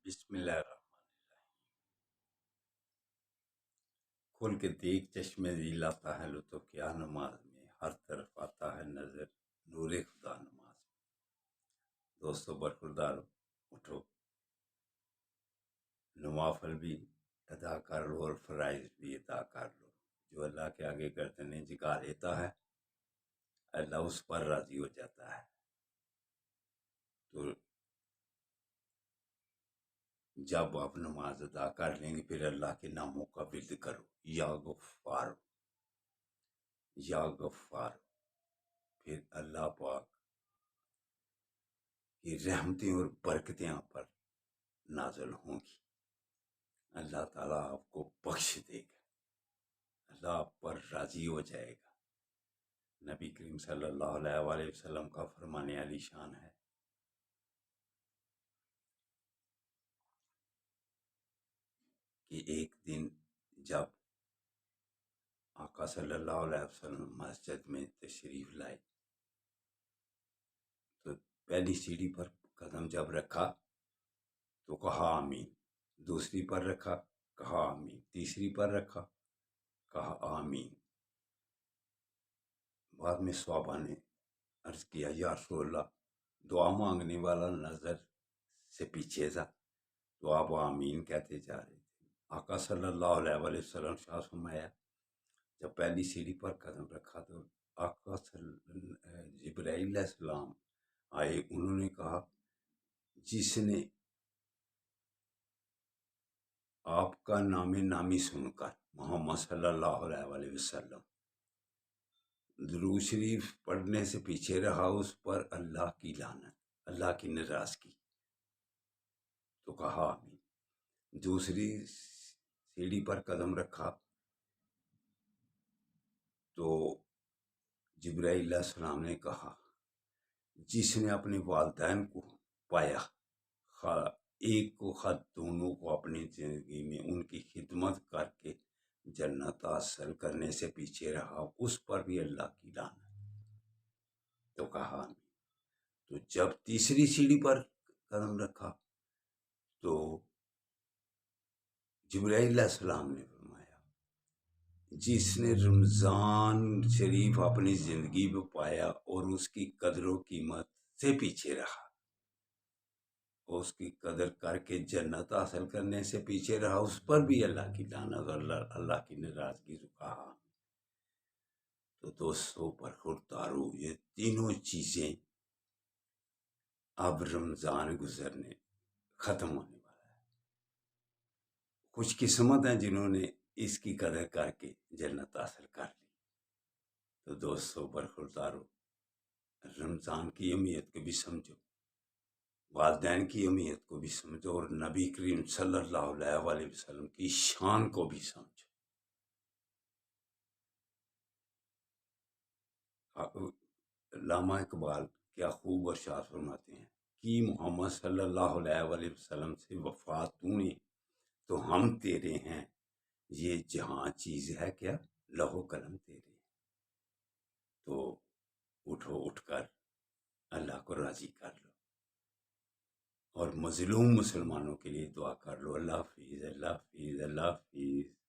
بسم اللہ الرحمن الرحیم۔ کھول کے دیکھ چشمے دل آتا ہے لطف کیا نماز میں، ہر طرف آتا ہے نظر نور خدا نماز میں۔ دوستو برخوردار اٹھو، نوافل بھی ادا کر لو اور فرائض بھی ادا کر لو۔ جو اللہ کے آگے گردنیں جھکا لیتا ہے اللہ اس پر راضی ہو جاتا ہے۔ تو جب آپ نماز ادا کر لیں گے پھر اللہ کے ناموں کا ورد کرو، یا غفار یا غفار، پھر اللہ پاک کی رحمتیں اور برکتیں آپ پر نازل ہوں گی۔ اللہ تعالیٰ آپ کو بخش دے گا، اللہ آپ پر راضی ہو جائے گا۔ نبی کریم صلی اللہ علیہ وآلہ وسلم کا فرمان علی شان ہے کہ ایک دن جب آقا صلی اللہ علیہ وسلم مسجد میں تشریف لائے تو پہلی سیڑھی پر قدم جب رکھا تو کہا آمین، دوسری پر رکھا کہا آمین، تیسری پر رکھا کہا آمین۔ بعد میں صحابہ نے عرض کیا یا رسول اللہ، دعا مانگنے والا نظر سے پیچھے تھا تو آپ آمین کہتے جا رہے تھے۔ آقا صلی اللہ علیہ وآلہ وسلم شاہ فرمایا جب پہلی سیڑھی پر قدم رکھا تو آقا جبرائیل علیہ السلام آئے، انہوں نے کہا جس نے آپ کا نام نامی سن کر محمد صلی اللہ علیہ وآلہ وسلم درود شریف پڑھنے سے پیچھے رہا اس پر اللہ کی لعنت، اللہ کی ناراضگی، تو کہا آمین۔ دوسری سیڑھی پر قدم رکھا تو جبرائیل علیہ السلام نے کہا جس نے اپنے والدین کو پایا، خواہ ایک کو خواہ دونوں کو، اپنی زندگی میں ان کی خدمت کر کے جنت حاصل کرنے سے پیچھے رہا، اس پر بھی اللہ کی لعنت، تو کہا آمین۔ تو جب تیسری سیڑھی پر قدم رکھا تو جبرائیل علیہ السلام نے فرمایا جس نے رمضان شریف اپنی زندگی میں پایا اور اس کی قدر و قیمت سے پیچھے رہا، اس کی قدر کر کے جنت حاصل کرنے سے پیچھے رہا، اس پر بھی اللہ کی لعنت اور اللہ کی ناراضگی، تو کہا۔ تو دوستوں برخوردارو، یہ تینوں چیزیں اب رمضان گزرنے ختم ہونے والا ہے۔ خوش قسمت ہیں جنہوں نے اس کی قدر کر کے جنت حاصل کر لی۔ تو دوستوں برخوردارو، رمضان کی اہمیت کو بھی سمجھو، والدین کی اہمیت کو بھی سمجھو، اور نبی کریم صلی اللہ علیہ وآلہ وسلم کی شان کو بھی سمجھو۔ علامہ اقبال کیا خوب ارشاد فرماتے ہیں کہ محمد صلی اللہ علیہ وآلہ وسلم سے وفا تو نے تو ہم تیرے ہیں، یہ جہاں چیز ہے کیا لوح و قلم تیرے ہیں۔ تو اٹھو، اٹھ کر اللہ کو راضی کر لو اور مظلوم مسلمانوں کے لیے دعا کر لو۔ اللہ حافظ، اللہ حافظ، اللہ حافظ۔